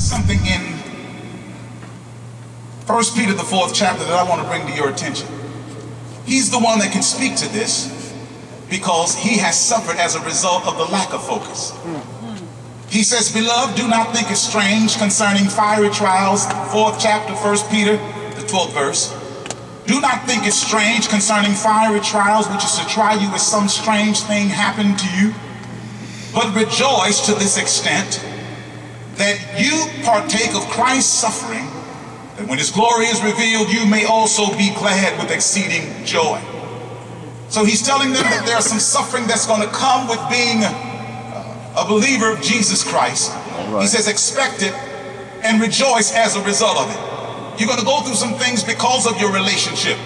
Something in 1 Peter, the 4th chapter, that I want to bring to your attention. He's the one that can speak to this because he has suffered as a result of the lack of focus. He says, beloved, do not think it strange concerning fiery trials, 4th chapter, 1 Peter, the 12th verse. Do not think it strange concerning fiery trials, which is to try you as some strange thing happened to you. But rejoice to this extent, that you partake of Christ's suffering, that when his glory is revealed, you may also be glad with exceeding joy. So he's telling them that there's some suffering that's going to come with being a believer of Jesus Christ. Right. He says, expect it and rejoice as a result of it. You're going to go through some things because of your relationship.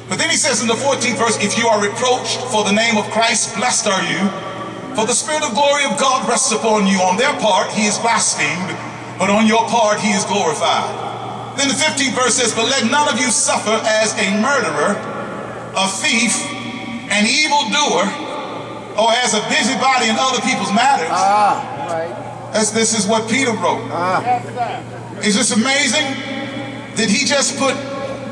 But then he says in the 14th verse, if you are reproached for the name of Christ, blessed are you. For the Spirit of glory of God rests upon you. On their part, he is blasphemed, but on your part, he is glorified. Then the 15th verse says, but let none of you suffer as a murderer, a thief, an evildoer, or as a busybody in other people's matters. Right. This is what Peter wrote. Is this amazing? Did he just put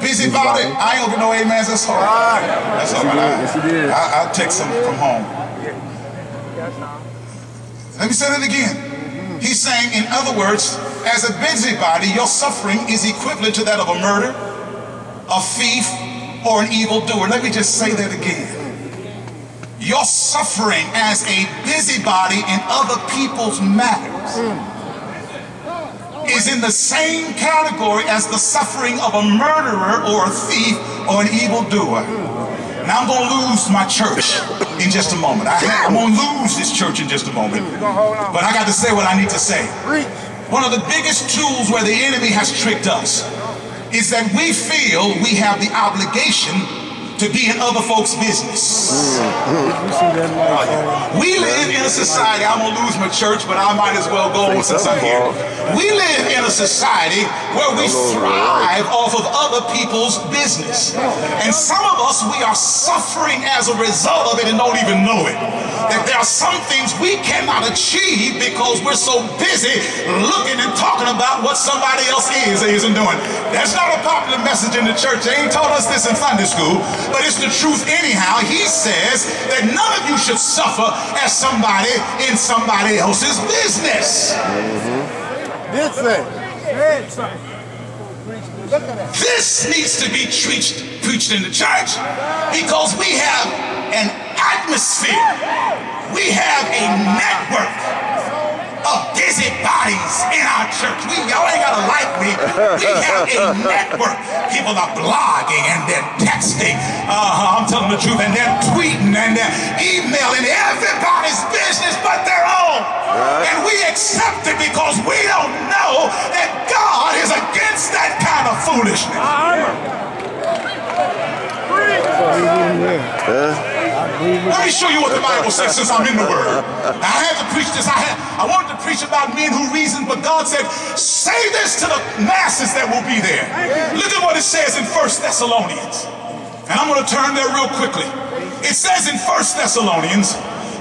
busybody? I ain't gonna get no amens. That's all right. That's all right. Yes, he did. I'll take some from home. Let me say that again. He's saying, in other words, as a busybody, your suffering is equivalent to that of a murder, a thief, or an evildoer. Let me just say that again. Your suffering as a busybody in other people's matters is in the same category as the suffering of a murderer or a thief or an evildoer. Now I'm going to lose my church in just a moment. I'm going to lose this church in just a moment. But I got to say what I need to say. One of the biggest tools where the enemy has tricked us is that we feel we have the obligation to be in other folks' business. We live in a society, I'm going to lose my church, but I might as well go on since I'm here. We live in a society where we thrive off of other people's business. And some of us, we are suffering as a result of it and don't even know it. That there are some things we cannot achieve because we're so busy looking and talking about what somebody else is or isn't doing. That's not a popular message in the church. They ain't taught us this in Sunday school. But it's the truth anyhow. He says that none of you should suffer as somebody in somebody else's business. This needs to be preached in the church because we have an atmosphere. We have a network of busybodies in our church. Y'all ain't gotta like me. We have a network. People are blogging and they're texting. I'm telling the truth. And they're tweeting and they're emailing everybody's business but their own. And we accept it because we don't know that God is against that kind of foolishness. Let me show you what the Bible says since I'm in the Word. I had to preach this. I wanted to preach about men who reason, but God said, say this to the masses that will be there. Look at what it says in 1 Thessalonians. And I'm going to turn there real quickly. It says in 1 Thessalonians,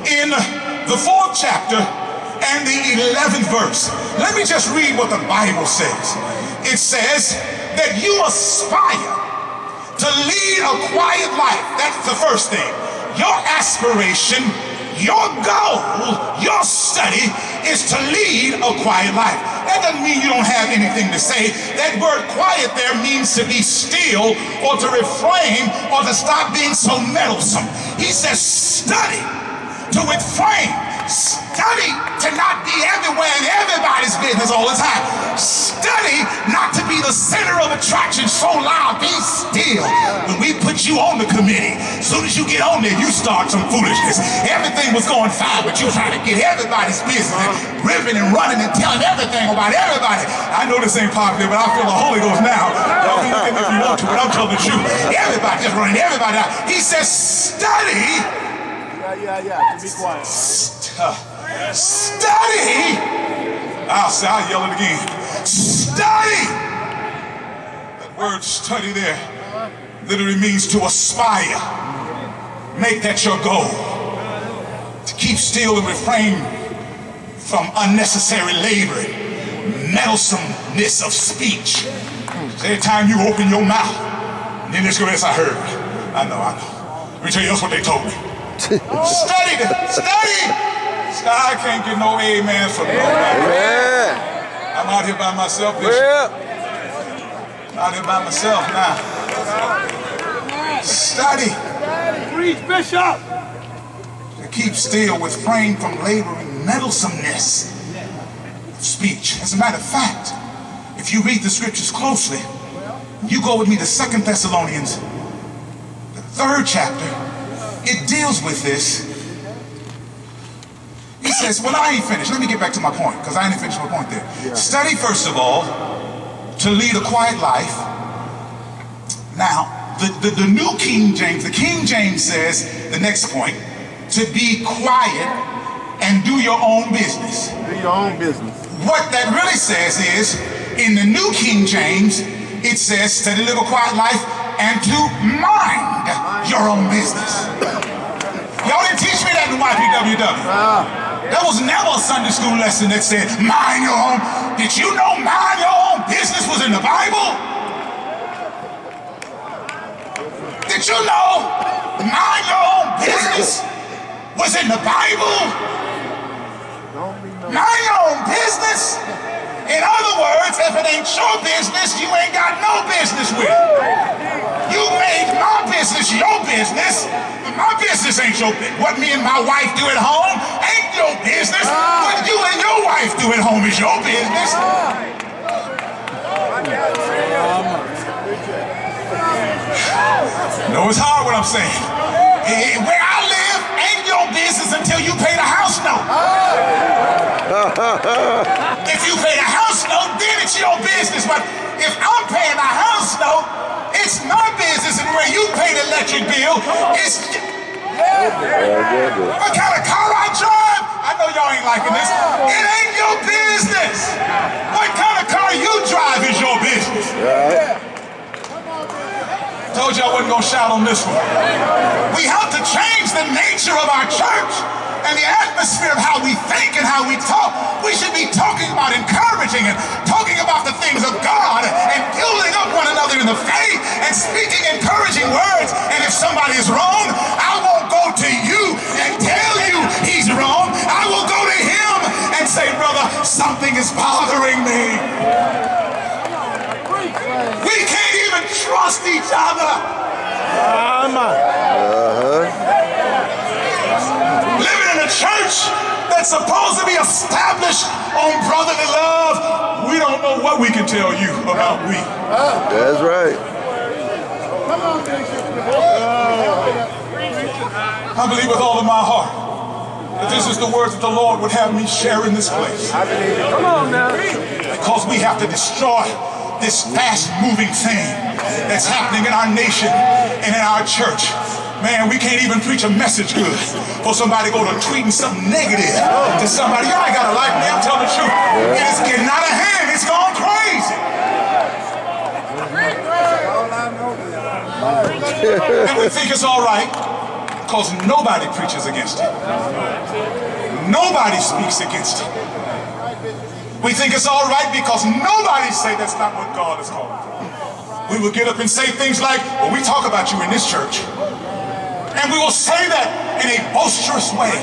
in the 4th chapter and the 11th verse. Let me just read what the Bible says. It says that you aspire to lead a quiet life. That's the first thing. Your aspiration, your goal, your study is to lead a quiet life. That doesn't mean you don't have anything to say. That word quiet there means to be still or to refrain or to stop being so meddlesome. He says study to refrain. Study to not be everywhere in everybody's business all the time. Study not to be the center of attraction so loud. Be still. When we put you on the committee, as soon as you get on there, you start some foolishness. Everything was going fine, but you're trying to get everybody's business and ripping and running and telling everything about everybody. I know this ain't popular, but I feel the Holy Ghost now. Y'all can look at me if you want to, but I'm telling the truth. Everybody just running everybody out. He says, study. Be quiet. Study. I'll yell it again. Study. That word study there literally means to aspire. Make that your goal. To keep still and refrain from unnecessary labor. meddlesomeness of speech. Every time you open your mouth, and then this I heard. I know. Let me tell you, that's what they told me. Study. I can't get no amen from nobody. I'm out here by myself, Bishop. I'm out here by myself now. Study. Preach, Bishop. To keep still, refrain from laboring meddlesomeness of speech. As a matter of fact, if you read the scriptures closely, you go with me to 2 Thessalonians, the 3rd chapter, it deals with this. He says, well, I ain't finished. Let me get back to my point, because I ain't finished my point there. Yeah. Study, first of all, to lead a quiet life. Now, the New King James, the King James says, the next point, to be quiet and do your own business. Do your own business. What that really says is, in the New King James, it says to live a quiet life and to mind your own business. Y'all didn't teach me that in YPWW. There was never a Sunday school lesson that said, mind your own. Did you know mind your own business was in the Bible? Did you know mind your own business was in the Bible? Mind your own business? In other words, if it ain't your business, you ain't got no business with it. You made my business your business, but my business ain't your business. What me and my wife do at home ain't your business. What you and your wife do at home is your business. No, it's hard what I'm saying. Where I live ain't your business until you pay the house note. If you pay the house note, then it's your business. But if I'm paying the house note, it's my business. And where you pay the electric bill, it's... What kind of car I drive? I know y'all ain't liking this. It ain't your business. What kind of car you drive is your business. Told you I wasn't going to shout on this one. We have to change the nature of our church and the atmosphere of how we think and how we talk. We should be talking about encouraging and talking about the things of God and building up one another in the faith and speaking encouraging words. And if somebody is wrong, I won't go to you and tell you he's wrong. I will go to him and say, brother, something is bothering me. We can't even trust each other. Living in a church that's supposed to be established on brotherly love, we don't know what we can tell you about we. That's right. I believe with all of my heart that this is the words that the Lord would have me share in this place. Come on now. Because we have to destroy this fast-moving thing that's happening in our nation and in our church. Man, we can't even preach a message good for somebody to go to tweeting something negative to somebody. Y'all ain't gotta like me, I'm telling the truth. It is getting out of hand, it's gone crazy. And we think it's all right because nobody preaches against it. Nobody speaks against it. We think it's all right because nobody say that's not what God is calling for. We will get up and say things like, well, we talk about you in this church. And we will say that in a boisterous way.